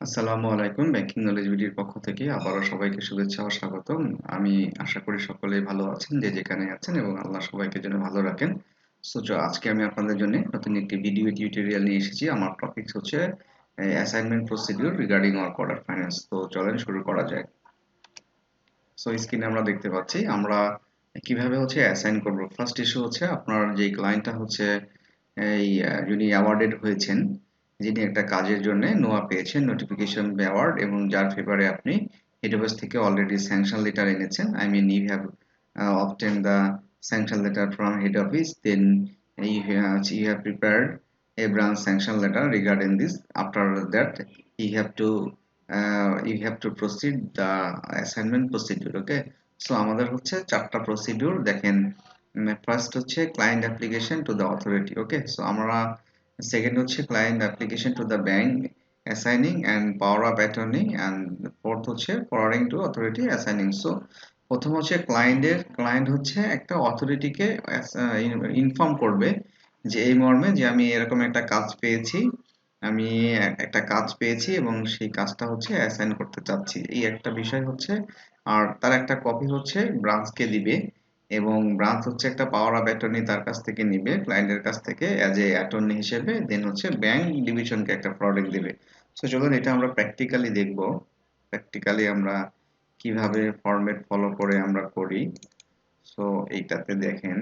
আসসালামু আলাইকুম। Banking knowledge ভিডিওর পক্ষ থেকে আবারও সবাইকে শুভেচ্ছা ও স্বাগতম। আমি আশা করি সকলেই ভালো আছেন যে যেখানে আছেন এবং আল্লাহ সবাইকে যেন ভালো রাখেন। আজকে আমি আপনাদের জন্য নতুন একটি ভিডিও টিউটোরিয়াল নিয়ে এসেছি। আমার টপিক হচ্ছে assignment procedure regarding work order finance. তো চলেন শুরু করা যাক। স্ক্রিনে আমরা দেখতে পাচ্ছি আমরা কিভাবে হচ্ছে অ্যাসাইন করব। ফার্স্ট ইস্যু হচ্ছে আপনার যে ক্লায়েন্টটা হচ্ছে যিনি অ্যাওয়ার্ডেড হয়েছেন, যিনি একটা কাজের জন্য নোয়া পেয়েছেন, নোটিফিকেশন অ্যাওয়ার্ড, এবং যার ফেভারে আপনি হেড অফিস থেকে অলরেডি স্যাংশন লেটার এনেছেন। I mean you have obtained the sanction letter from head office, then you have prepared a branch sanction letter regarding this. After that you have to proceed the assignment procedure. Okay, so আমাদের হচ্ছে চারটা procedure দেখেন। First হচ্ছে client application to the authority. Okay, so আমরা second হচ্ছে client application to the bank assigning and power of attorney, and fourth হচ্ছে forwarding to authority assigning. So প্রথম হচ্ছে ক্লায়েন্ট হচ্ছে একটা অথরিটিকে ইনফর্ম করবে যে এই মর্মে যে আমি এরকম একটা কাজ পেয়েছি, আমি একটা কাজ পেয়েছি এবং সেই কাজটা হচ্ছে অ্যাসাইন করতে চাচ্ছি, এই একটা বিষয় হচ্ছে। আর তার একটা কপি হচ্ছে ব্রাঞ্চকে দিবে, এবং ব্রাঞ্চ হচ্ছে একটা পাওয়ার অফ অ্যাটর্নি তার কাছ থেকে নিবে, ক্লায়েন্টের কাছ থেকে অ্যাজ এ অ্যাটর্নি হিসেবে, দেন হচ্ছে ব্যাংক ডিভিশনকে একটা প্রোডাক্ট দিবে। সো চলুন এটা আমরা প্র্যাকটিক্যালি দেখব। প্র্যাকটিক্যালি আমরা কিভাবে ফরম্যাট ফলো করে আমরা করি। সো এইটাতে দেখেন,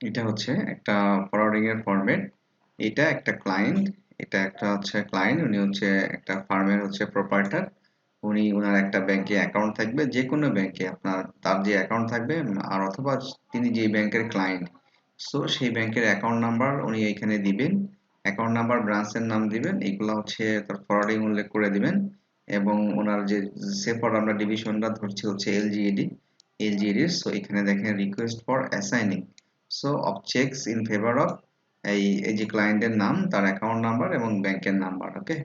এটা হচ্ছে একটা ফরওয়ার্ডিং এর ফরম্যাট। এটা একটা ক্লায়েন্ট, এটা একটা হচ্ছে ক্লায়েন্ট, উনি হচ্ছে একটা ফার্মের হচ্ছে প্রোপাইটার। উনি ওনার একটা ব্যাংকে অ্যাকাউন্ট থাকবে, যে কোনো ব্যাংকে আপনার তার যে অ্যাকাউন্ট থাকবে, আর অথবা তিনি যে ব্যাংকের ক্লায়েন্ট, সো সেই ব্যাংকের অ্যাকাউন্ট নাম্বার উনি এখানে দিবেন, অ্যাকাউন্ট নাম্বার, ব্রাঞ্চের নাম দিবেন, এইগুলো হচ্ছে তার ফরওয়ার্ডিং উল্লেখ করে দিবেন। এবং ওনার যে সেফর আমরা ডিভিশনটা ধরছি হচ্ছে এলজিডি। সো এখানে দেখেন request for assigning, so of cheques in favour of, এই এই যে ক্লায়েন্টের নাম, তার অ্যাকাউন্ট নাম্বার এবং ব্যাংকের নাম্বার। ওকে,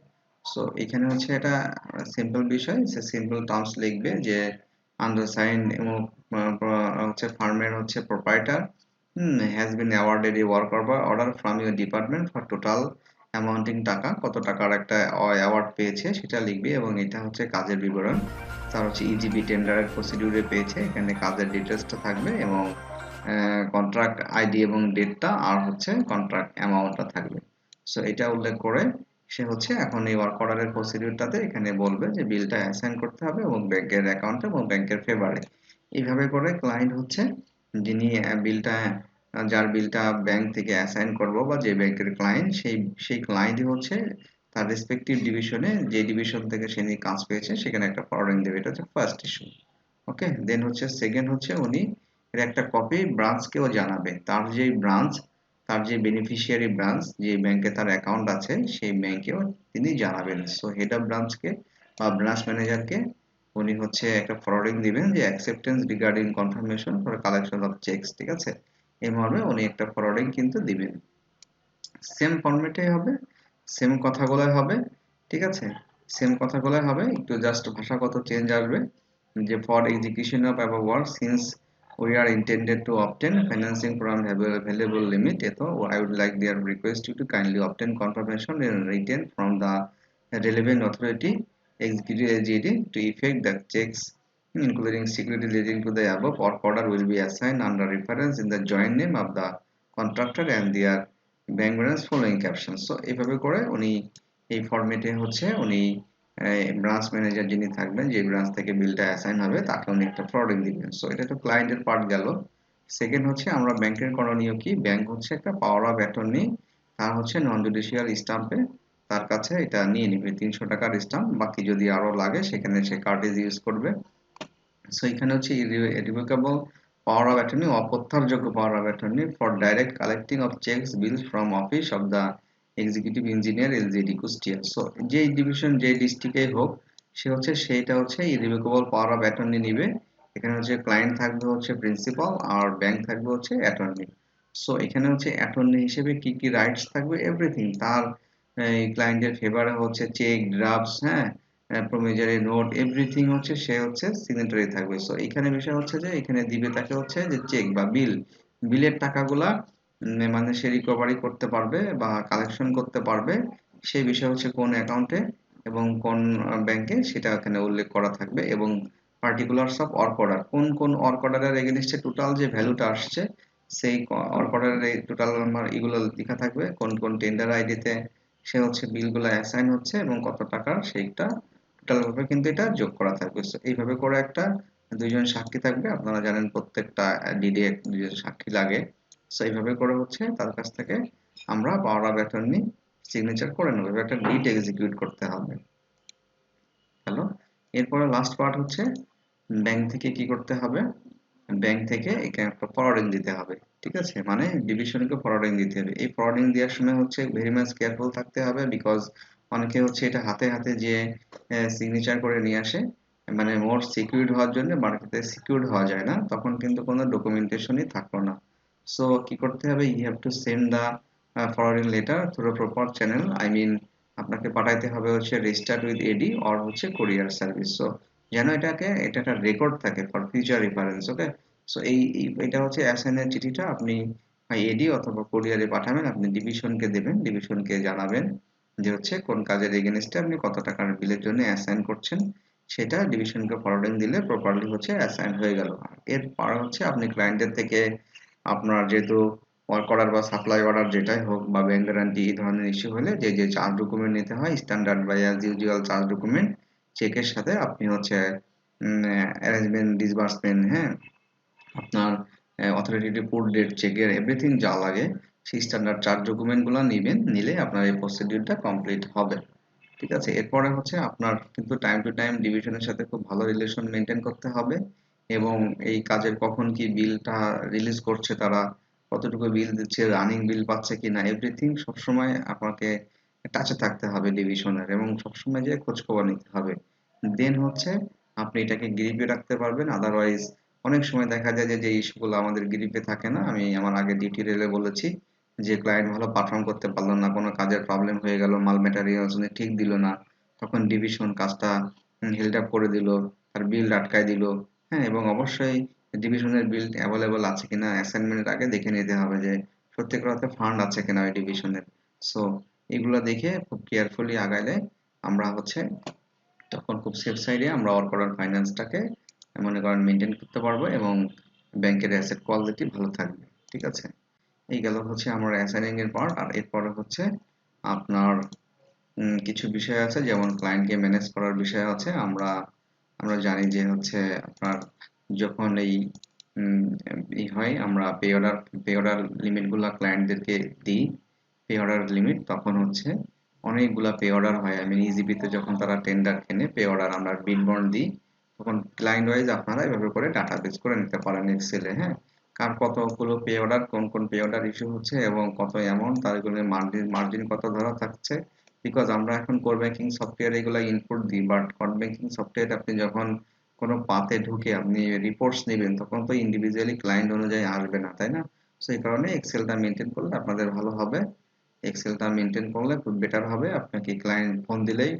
সো এখানে হচ্ছে এটা সিম্পল বিষয়, সে সিম্পল টার্মস লিখবে যে আন্ডারসাইন এবং হচ্ছে ফার্মের হচ্ছে proprietor has been awarded A work order from your department for total amounting টাকা, কত টাকার একটা অ্যাওয়ার্ড পেয়েছে সেটা লিখবে, এবং এটা হচ্ছে কাজের বিবরণ। তার হচ্ছে ইজিবি টেন্ডারের প্রসিডিউরে পেয়েছে, এখানে কাজের ডিটেলসটা থাকবে, এবং কন্ট্রাক্ট আইডি এবং ডেটটা, আর হচ্ছে কন্ট্রাক্ট অ্যামাউন্টটা থাকবে। সো এটা উল্লেখ করে সে হচ্ছে এখন এই ওয়ার্ক অর্ডারের প্রসিডিউরটাতে এখানে বলবে যে বিলটা অ্যাসাইন করতে হবে এবং ব্যাংকের অ্যাকাউন্টে এবং ব্যাংকের ফেভারে। এইভাবে করে ক্লায়েন্ট হচ্ছে, যিনি বিলটা, যার বিলটা ব্যাংক থেকে অ্যাসাইন করব, বা যে ব্যাংকের ক্লায়েন্ট, সেই ক্লায়েন্টই হচ্ছে তার রেসপেক্টিভ ডিভিশনে, যে ডিভিশন থেকে সে নিয়ে কাজ পেয়েছে সেখানে একটা ফরওয়ার্ডিং দেবে। এটা হচ্ছে ফার্স্ট ইস্যু। ওকে, দেন হচ্ছে সেকেন্ড হচ্ছে উনি এর একটা কপি ব্রাঞ্চকেও জানাবে, তার যে বেনিফিশিয়ারি ব্রাঞ্চ, যে ব্যাংকে তার অ্যাকাউন্ট আছে সেই ব্যাংকেও তিনি জানাবেন। সো হেড অফ ব্রাঞ্চকে বা ব্রাঞ্চ ম্যানেজারকে উনি হচ্ছে একটা ফরওয়ার্ডিং দিবেন যে acceptance regarding confirmation for collection of checks. ঠিক আছে, এই মর্মে উনি একটা ফরওয়ার্ডিং কিন্তু দিবেন। সেম ফরম্যাটে হবে, সেম কথাগুলোই হবে। ঠিক আছে, সেম কথাগুলোই হবে, একটু জাস্ট ভাষাগত চেঞ্জ আসবে। যে for execution of above work since we are intended to obtain financing from available limit, so I would like their request you to kindly obtain confirmation in written from the relevant authority executive AGD to effect the checks including security leading to the above. Work order will be assigned under reference in the joint name of the contractor and their bank balance following captions. So এইভাবে করে উনি এই ফরম্যাটে হচ্ছে উনি branch manager যিনি থাকবেন, যে ব্রাঞ্চ থেকে বিলটা অ্যাসাইন হবে, তাকে উনি একটা ফরওয়ার্ডিং দিবেন। সো এটা তো ক্লায়েন্টের পার্ট গেল। সেকেন্ড হচ্ছে আমরা ব্যাংকের করণীয় কি, ব্যাংক হচ্ছে একটা পাওয়ার অফ অ্যাটর্নি, তার হচ্ছে নন জুডিশিয়াল স্টাম্পে তার কাছে এটা নিয়ে নিবে 300 টাকার স্টাম্প, বাকি যদি আরো লাগে সেখানে সে কার্টেজ ইউজ করবে। সো এখানে হচ্ছে ইরিভোকেবল পাওয়ার অফ অ্যাটর্নি, অপ্রত্যাহারযোগ্য power of attorney for direct collecting of cheques bills from office of the executive engineer LGD Kushtia. So যে ডিভিশন যে ডিস্ট্রিক্টে হোক, সেইটা হচ্ছে ইরিভোকেবল পাওয়ার অফ অ্যাটর্নি নিবে। এখানে হচ্ছে ক্লায়েন্ট থাকবে হচ্ছে প্রিন্সিপাল, আর ব্যাংক থাকবে হচ্ছে অ্যাটর্নি। সো এখানে হচ্ছে অ্যাটর্নি হিসেবে কি কি রাইটস থাকবে, এভরিথিং তার এই ক্লায়েন্টের ফেভারে হচ্ছে চেক, ড্রাফটস, হ্যাঁ, প্রমিজারি নোট, এভরিথিং হচ্ছে সে হচ্ছে সিগনেটারি থাকবে। সো এখানে বিষয় হচ্ছে যে এখানে দিবে তাকে হচ্ছে যে চেক বা বিলের টাকাগুলা মানে সে রিকভারি করতে পারবে বা কালেকশন করতে পারবে, সেই বিষয় হচ্ছে কোন অ্যাকাউন্টে এবং কোন ব্যাংকে সেটা এখানে উল্লেখ করা থাকবে, এবং পার্টিকুলারস অফ ওয়ার্ক অর্ডার, কোন কোন ওয়ার্ক অর্ডারের এগেইনস্টে টোটাল যে ভ্যালুটা আসছে সেই ওয়ার্ক অর্ডারের এই টোটাল নাম্বার এগুলো লেখা থাকবে, কোন কোন টেন্ডার আইডিতে সে হচ্ছে বিলগুলো অ্যাসাইন হচ্ছে এবং কত টাকার সেইটা টোটাল ভাবে কিন্তু এটা যোগ করা থাকবে। So এইভাবে করে একটা দুইজন সাক্ষী থাকবে, আপনারা জানেন প্রত্যেকটা ডিডি দুইজন সাক্ষী লাগে। সো এইভাবে করে হচ্ছে তার কাছ থেকে আমরা পাওয়ার অফ অ্যাটর্নি সিগনেচার করে নেবো, এবার একটা ডিড এক্সিকিউট করতে হবে। হ্যালো, এরপরে লাস্ট পার্ট হচ্ছে ব্যাংক থেকে কি করতে হবে, ব্যাংক থেকে এখানে একটা ফরওয়ার্ডিং দিতে হবে। ঠিক আছে, মানে ডিভিশনকে ফরওয়ার্ডিং দিতে হবে। এই ফরওয়ার্ডিং দেওয়ার সময় হচ্ছে ভেরি মাচ কেয়ারফুল থাকতে হবে, বিকজ অনেকে হচ্ছে এটা হাতে হাতে যে সিগনেচার করে নিয়ে আসে, মানে মোর সিকিউরড হওয়ার জন্য মার্কেটে সিকিউরড হওয়া যায় না, তখন কিন্তু কোনো ডকুমেন্টেশনই থাকলো না। সো কি করতে হবে, you have to send the forwarding letter through proper channel, I mean আপনাকে পাঠাইতে হবে হচ্ছে রেজিস্টার্ড উইথ এডি অর হচ্ছে কোরিয়ার সার্ভিস। সো যেন এটা একটা রেকর্ড থাকে for future reference. Okay, so এটা হচ্ছে অ্যাসাইনের চিঠিটা আপনি হয় এডি অথবা কোরিয়ারে পাঠাবেন, আপনি ডিভিশনকে দেবেন, ডিভিশনকে জানাবেন যে হচ্ছে কোন কাজের এগেনস্টে আপনি কত টাকার বিলের জন্য অ্যাসাইন করছেন, সেটা ডিভিশনকে ফরওয়ার্ডিং দিলে প্রপারলি হচ্ছে অ্যাসাইন হয়ে গেল। এরপর হচ্ছে আপনি ক্লায়েন্টের থেকে আপনার যেহেতু ওয়ার্ক অর্ডার বা সাপ্লাই অর্ডার যেটাই হোক বা ব্যাংক গ্যারান্টি এই ধরনের ইস্যু হলে যে যে চার্জ ডকুমেন্ট নিতে হয় স্ট্যান্ডার্ড বা অ্যাজ ইউজুয়াল চার্জ ডকুমেন্ট, চেকের সাথে আপনি হচ্ছে অ্যারেঞ্জমেন্ট ডিসবার্সমেন্ট, হ্যাঁ, আপনার অথরিটি পুট ডেট চেকের এভরিথিং যা লাগে সেই স্ট্যান্ডার্ড চার্জ ডকুমেন্টগুলো নেবেন, নিলে আপনার এই প্রসিডিউরটা কমপ্লিট হবে। ঠিক আছে, এরপরে হচ্ছে আপনার কিন্তু টাইম টু টাইম ডিভিশনের সাথে খুব ভালো রিলেশন মেনটেন করতে হবে, এবং এই কাজের কখন কি বিলটা রিলিজ করছে তারা, কতটুকু বিল দিচ্ছে, রানিং বিল পাচ্ছে কিনা, এভরিথিং সবসময় আপনাকে টাচে থাকতে হবে ডিভিশনের, এবং সবসময় যে খোঁজ খবর নিতে হবে। দেন হচ্ছে আপনি এটাকে গ্রিপে রাখতে পারবেন। আদারওয়াইজ অনেক সময় দেখা যায় যে যে ইস্যুগুলো আমাদের গ্রিপে থাকে না, আমি আমার আগে ডিউটি রেলে বলেছি যে ক্লায়েন্ট ভালো পারফর্ম করতে পারলো না, কোনো কাজের প্রবলেম হয়ে গেল, মাল ম্যাটেরিয়ালস উনি ঠিক দিল না, তখন ডিভিশন কাজটা হেল্ড আপ করে দিল, তার বিল আটকায় দিল। হ্যাঁ, এবং অবশ্যই ডিভিশনের বিল অ্যাভেলেবল আছে কিনা অ্যাসাইনমেন্টের আগে দেখে নিতে হবে যে সত্যিকার অর্থে ফান্ড আছে কিনা ওই ডিভিশনের। সো এগুলো দেখে খুব কেয়ারফুলি আগাইলে আমরা হচ্ছে তখন খুব সেফ সাইডে আমরা ওয়ার্ক অর্ডার ফাইন্যান্সটাকে মনে করেন মেনটেন করতে পারবো, এবং ব্যাংকের অ্যাসেট কোয়ালিটি ভালো থাকবে। ঠিক আছে, এই গেল হচ্ছে আমার অ্যাসাইনিং এর পার্ট। আর এরপরে হচ্ছে আপনার কিছু বিষয় আছে, যেমন ক্লায়েন্টকে ম্যানেজ করার বিষয় আছে। আমরা আমরা জানি যে হচ্ছে আপনার যখন এই উম, হয় আমরা পে অর্ডার লিমিটগুলা ক্লায়েন্টদেরকে দিই, পে অর্ডার লিমিট, তখন হচ্ছে অনেকগুলা পে অর্ডার হয়। আমি ইজিবিতে যখন তারা টেন্ডার কেনে পে অর্ডার আমরা বিল বন্ড দিই, তখন ক্লায়েন্ট ওয়াইজ আপনারা এভাবে করে ডাটাবেস করে নিতে পারেন এক্সেলে। হ্যাঁ, কার কতগুলো পে অর্ডার, কোন কোন পে অর্ডার ইস্যু হচ্ছে এবং কত অ্যামাউন্ট, তার এগুলো মার্জিন মার্জিন কত ধরা থাকছে। বিকজ আমরা এখন কোর ব্যাংকিং সফটওয়্যার এগুলো ইনপুট দিই, বাট কোর ব্যাংকিং সফটওয়্যার আপনি যখন কোনো পাতে ঢুকে আপনি রিপোর্টস নেবেন তখন তো ইন্ডিভিজুয়ালি ক্লায়েন্ট অনুযায়ী আসবে না, তাই না? সো এই কারণে এক্সেলটা মেনটেন করলে আপনাদের ভালো হবে। এক্সেলটা মেনটেন করলে খুব বেটার হবে। আপনাকে ক্লায়েন্ট ফোন দিলেই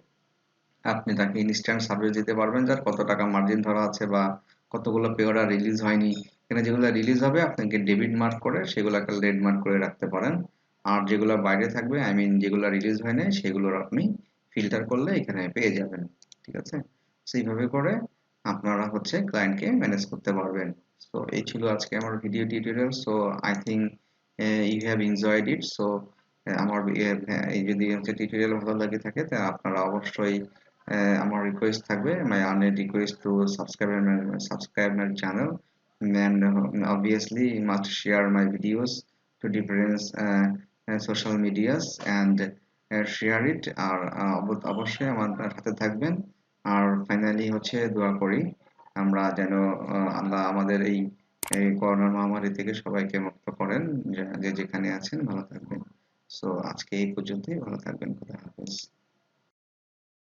আপনি তাকে ইনস্ট্যান্ট সার্ভিস দিতে পারবেন, যার কত টাকা মার্জিন ধরা আছে বা কতগুলো পে অর্ডার রিলিজ হয়নি। এখানে যেগুলো রিলিজ হবে আপনাকে ডেবিট মার্ক করে সেগুলোকে রেড মার্ক করে রাখতে পারেন, আর যেগুলো বাইরে থাকবে আই মিন যেগুলো রিলিজ হয় না সেগুলোর আপনি ফিল্টার করলে এখানে পেয়ে যাবেন। ঠিক আছে, সেইভাবে করে আপনারা হচ্ছে ক্লায়েন্টকে ম্যানেজ করতে পারবেন। সো এই ছিল আজকে আমার video tutorial. So I think you have enjoyed it. So আমার এই যদি হচ্ছে টিউটোরিয়াল ভালো লাগে থাকে তা আপনারা অবশ্যই আমার রিকোয়েস্ট থাকবে, মাই Ernst request to subscribe my channel, and obviously you must share my videos to different social medias and share it। আর অবশ্যই আমার সাথে থাকবেন। আর ফাইনালি হচ্ছে দোয়া করি আমরা যেন আল্লাহ আমাদের এই করোনা মহামারী থেকে সবাইকে মুক্ত করেন, যে যেখানে আছেন ভালো থাকবেন। সো আজকে এই পর্যন্তই, ভালো থাকবেন, খুদা হাফেজ।